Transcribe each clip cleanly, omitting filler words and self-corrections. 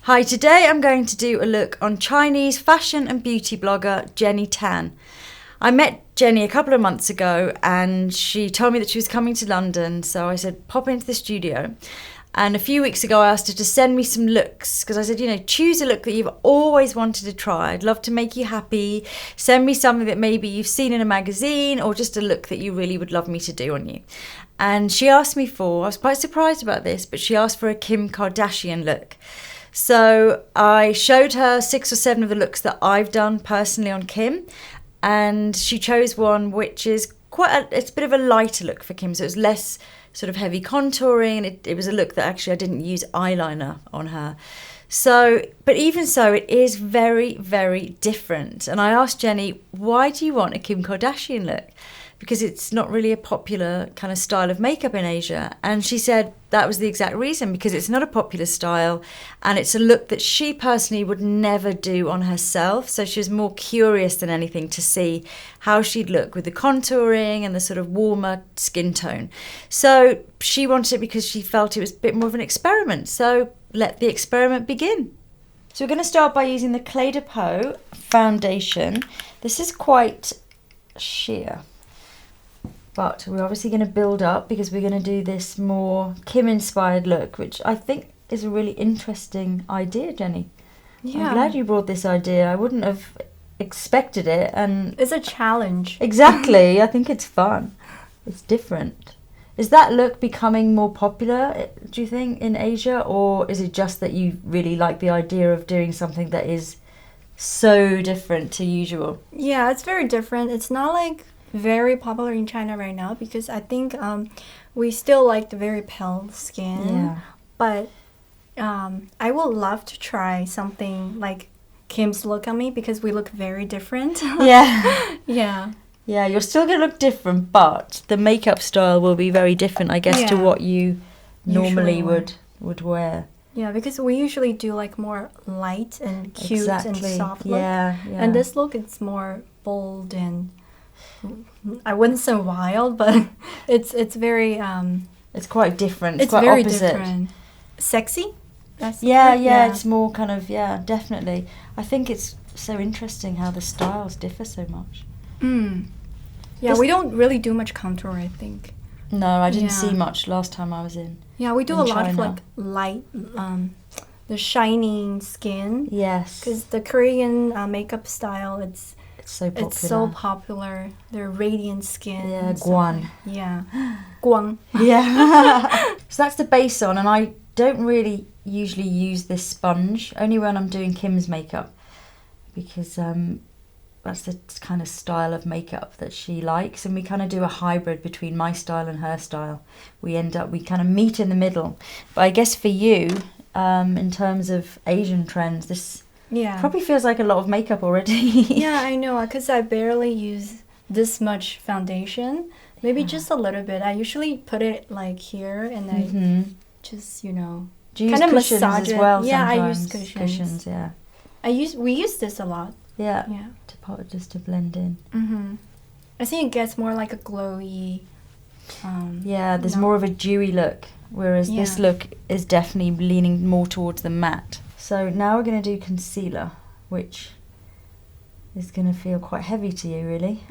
Hi, today I'm going to do a look on Chinese fashion and beauty blogger Jenny Tan. I met Jenny a couple of months ago and she told me that she was coming to London, so I said pop into the studio. And a few weeks ago I asked her to send me some looks because I said, choose a look that you've always wanted to try. I'd love to make you happy. Send me something that maybe you've seen in a magazine or just a look that you really would love me to do on you. And she asked me I was quite surprised about this, but she asked for a Kim Kardashian look. So I showed her 6 or 7 of the looks that I've done personally on Kim, and she chose one which is it's a bit of a lighter look for Kim, so it's less sort of heavy contouring, and it was a look that actually I didn't use eyeliner on her. So, but even so, it is very, very different. And I asked Jenny, why do you want a Kim Kardashian look? Because it's not really a popular kind of style of makeup in Asia. And she said that was the exact reason, because it's not a popular style and it's a look that she personally would never do on herself. So she was more curious than anything to see how she'd look with the contouring and the sort of warmer skin tone. So she wanted it because she felt it was a bit more of an experiment. So let the experiment begin. So we're going to start by using the Clé de Peau foundation. This is quite sheer, but we're obviously going to build up because we're going to do this more Kim-inspired look, which I think is a really interesting idea, Jenny. Yeah. I'm glad you brought this idea. I wouldn't have expected it. And it's a challenge. Exactly. I think it's fun. It's different. Is that look becoming more popular, do you think, in Asia? Or is it just that you really like the idea of doing something that is so different to usual? Yeah, it's very different. It's not like very popular in China right now because I think we still like the very pale skin. Yeah. But I would love to try something like Kim's look on me because we look very different. Yeah. Yeah. Yeah, you're still going to look different, but the makeup style will be very different, I guess, to what you normally would wear. Yeah, because we usually do like more light and cute and soft look. Yeah. And this look, it's more bold and I wouldn't say wild, but it's very it's quite different. It's quite very opposite. different. Sexy? That's yeah, it's more kind of definitely. I think it's so interesting how the styles differ so much. Yeah, we don't really do much contour, I think. No, I didn't see much last time I was in. Yeah, we do a lot of like light, the shining skin. Yes. Because the Korean makeup style, it's so popular. It's so popular. Their radiant skin. Yeah, guan. Yeah, guan. Yeah. So that's the base on, and I don't really usually use this sponge, only when I'm doing Kim's makeup, because that's the kind of style of makeup that she likes, and we kind of do a hybrid between my style and her style. We kind of meet in the middle. But I guess for you, in terms of Asian trends, this probably feels like a lot of makeup already. Yeah, I know, because I barely use this much foundation. Maybe just a little bit. I usually put it like here, and I just, Do you use kind of cushions massage as it. well? Yeah, sometimes? I use Cushions, yeah. We use this a lot. Yeah. Just to blend in. I think it gets more like a glowy. There's more of a dewy look, whereas this look is definitely leaning more towards the matte. So now we're going to do concealer, which is going to feel quite heavy to you, really.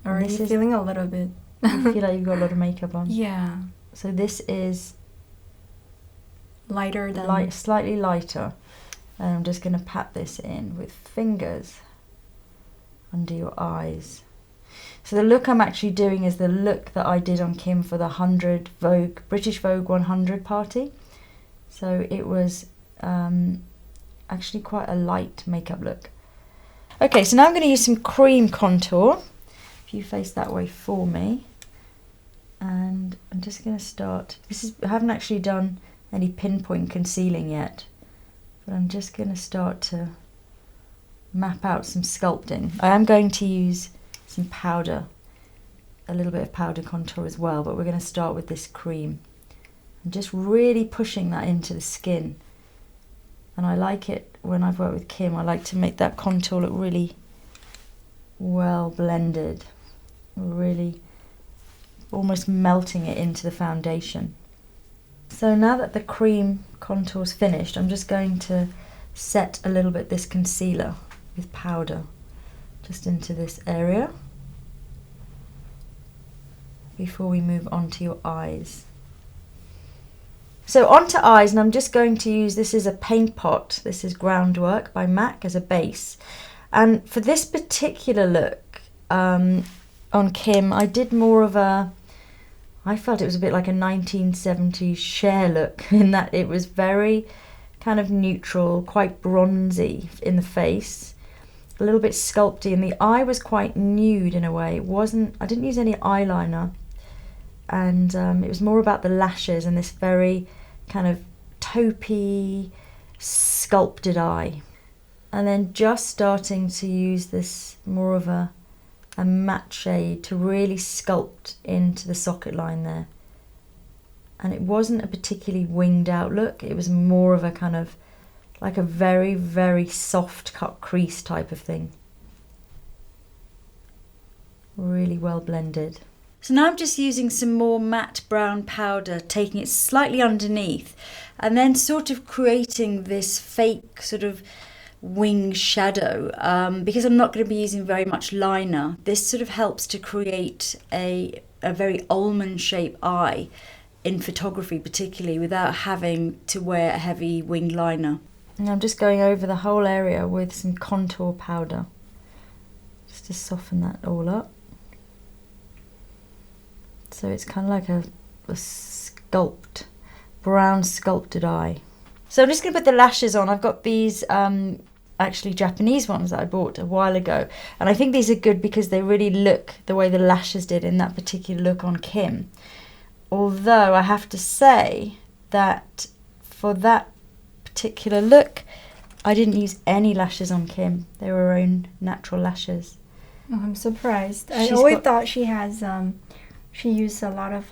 Already feeling a little bit. You feel like you've got a lot of makeup on. Yeah. So this is lighter than slightly lighter, and I'm just going to pat this in with fingers under your eyes. So the look I'm actually doing is the look that I did on Kim for the British Vogue 100 party. So it was actually quite a light makeup look. Okay, so now I'm going to use some cream contour. If you face that way for me. And I'm just going to start. I haven't actually done any pinpoint concealing yet, but I'm just going to start to map out some sculpting. I am going to use some powder, a little bit of powder contour as well, but we're going to start with this cream. I'm just really pushing that into the skin, and I like it when I've worked with Kim. I like to make that contour look really well blended, really almost melting it into the foundation. So now that the cream contour's finished, I'm just going to set a little bit this concealer with powder just into this area before we move on to your eyes. So onto eyes, and I'm just going to use, this is a paint pot, this is Groundwork by MAC as a base. And for this particular look on Kim, I did more of a, I felt it was a bit like a 1970s Cher look, in that it was very kind of neutral, quite bronzy in the face, a little bit sculpty, and the eye was quite nude in a way. It wasn't, I didn't use any eyeliner, and it was more about the lashes and this very kind of taupey, sculpted eye. And then just starting to use this more of a matte shade to really sculpt into the socket line there. And it wasn't a particularly winged out look, it was more of a kind of like a very, very soft cut crease type of thing. Really well blended. So now I'm just using some more matte brown powder, taking it slightly underneath, and then sort of creating this fake sort of wing shadow, because I'm not going to be using very much liner. This sort of helps to create a very almond shaped eye in photography particularly, without having to wear a heavy winged liner. And I'm just going over the whole area with some contour powder just to soften that all up. So it's kind of like a brown sculpted eye. So I'm just going to put the lashes on. I've got these actually Japanese ones that I bought a while ago, and I think these are good because they really look the way the lashes did in that particular look on Kim. Although I have to say that for that particular look, I didn't use any lashes on Kim. They were her own natural lashes. Oh, I'm surprised. I always thought she has she used a lot of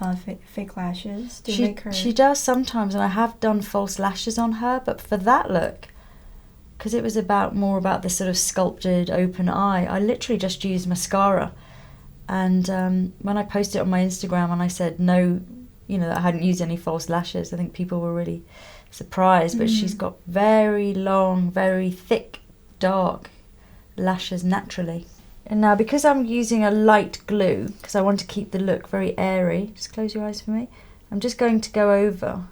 fake lashes to make her. She does sometimes, and I have done false lashes on her, but for that look, because it was more about this sort of sculpted open eye, I literally just used mascara. And when I posted it on my Instagram and I said no, that I hadn't used any false lashes, I think people were really surprised. But she's got very long, very thick, dark lashes naturally. And now, because I'm using a light glue, because I want to keep the look very airy, just close your eyes for me, I'm just going to go over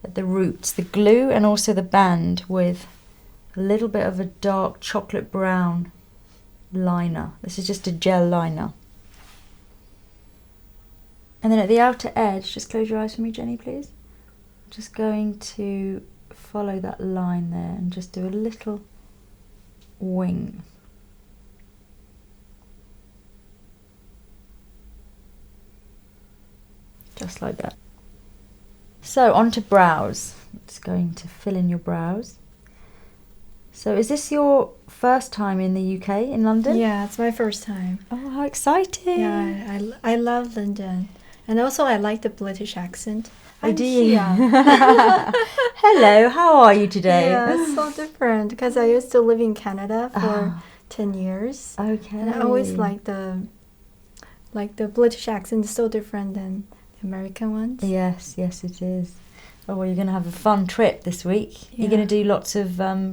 at the roots, the glue and also the band, with a little bit of a dark chocolate brown liner. This is just a gel liner. And then at the outer edge, just close your eyes for me, Jenny, please. I'm just going to follow that line there and just do a little wing. Just like that. So onto brows. It's going to fill in your brows. So is this your first time in the UK, in London? Yeah, it's my first time. Oh, how exciting. Yeah, I love London. And also I like the British accent. Oh, do you? Hello, how are you today? Yeah, it's so different because I used to live in Canada for 10 years. Okay. And I always like the British accent is so different than the American ones. Yes, it is. Oh, well, you're going to have a fun trip this week. Yeah. You're going to do lots of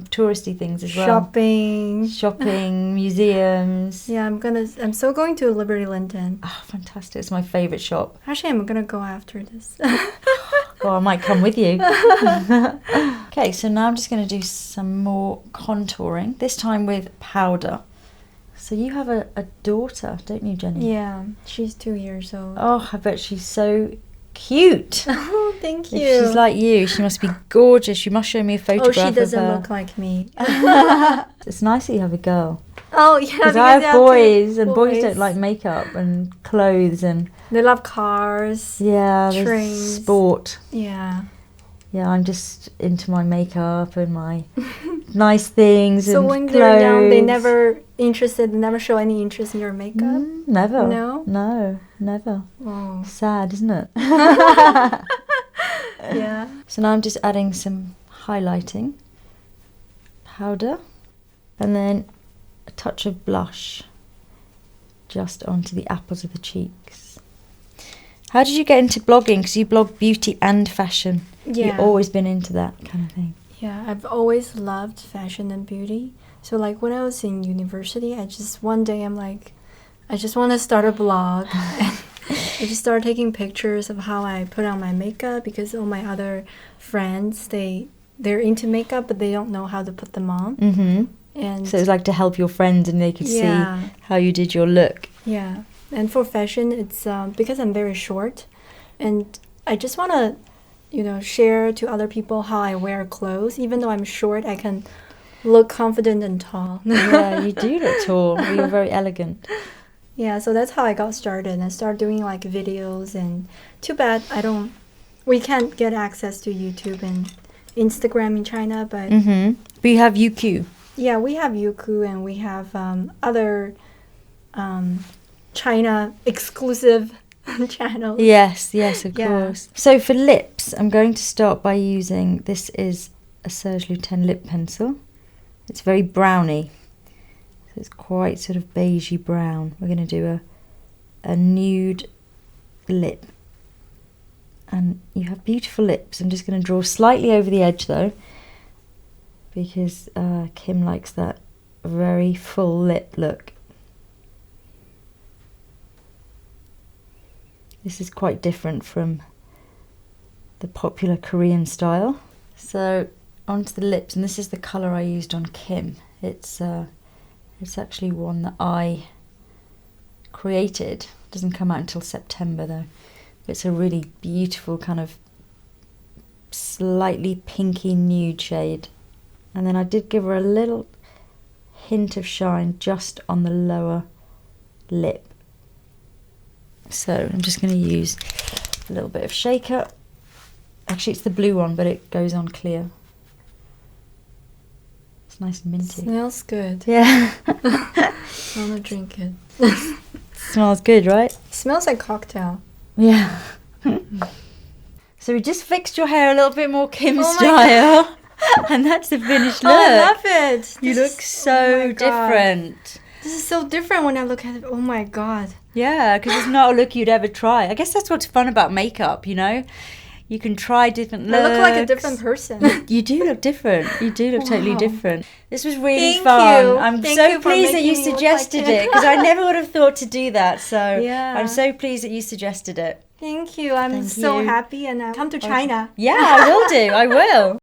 touristy things as well. Shopping, museums. Yeah, I'm still going to Liberty London. Oh, fantastic. It's my favourite shop. Actually, I'm going to go after this. Well, I might come with you. Okay, so now I'm just going to do some more contouring, this time with powder. So you have a daughter, don't you, Jenny? Yeah, she's 2 years old. Oh, I bet she's so cute. Oh, thank you. If she's like you, she must be gorgeous. You must show me a photograph of her. Oh, she doesn't look like me. It's nice that you have a girl. Oh, yeah. Because I have boys, and boys don't like makeup and clothes, and they love cars. Yeah, trains, sport. Yeah. Yeah, I'm just into my makeup and my nice things. So and when clothes. they're young, they never show any interest in your makeup? Never. No? No, never. Oh. Sad, isn't it? Yeah. So now I'm just adding some highlighting powder and then a touch of blush just onto the apples of the cheeks. How did you get into blogging? Because you blog beauty and fashion. Yeah. You've always been into that kind of thing. Yeah, I've always loved fashion and beauty. So like when I was in university, one day I'm like, I just want to start a blog. And I just started taking pictures of how I put on my makeup, because all my other friends, they're into makeup, but they don't know how to put them on. Mm-hmm. And so it was like to help your friends and they could see how you did your look. Yeah. And for fashion, it's because I'm very short, and I just want to, share to other people how I wear clothes. Even though I'm short, I can look confident and tall. Yeah, you do look tall. You're very elegant. Yeah, so that's how I got started. I started doing like videos, and too bad we can't get access to YouTube and Instagram in China, but... Mm-hmm. But you have UQ. Yeah, we have Youku, and we have other China exclusive channels. Yes, of course. So for lips, I'm going to start by using, this is a Serge Lutens lip pencil. It's very browny. So it's quite sort of beigey brown. We're going to do a nude lip. And you have beautiful lips. I'm just going to draw slightly over the edge though, because Kim likes that very full lip look. This is quite different from the popular Korean style. So onto the lips, and this is the colour I used on Kim. It's actually one that I created. It doesn't come out until September though. It's a really beautiful kind of slightly pinky nude shade. And then I did give her a little hint of shine just on the lower lip. So I'm just going to use a little bit of shaker. Actually, it's the blue one, but it goes on clear. It's nice and minty. Smells good. Yeah. I want to drink it. Smells good, right? Smells like cocktail. Yeah. So we just fixed your hair a little bit more Kim style. And that's the finished look. Oh, I love it. You look so different. This is so different when I look at it. Oh my god. Yeah, because it's not a look you'd ever try. I guess that's what's fun about makeup, You can try different looks. I look like a different person. You do look different. You do look totally different. This was really Thank fun. you. I'm Thank so you for pleased that you making me look suggested like it, because I never would have thought to do that. So Yeah. I'm so pleased that you suggested it. Thank you. I'm Thank so you. happy, and I come to China. Yeah, I will do. I will.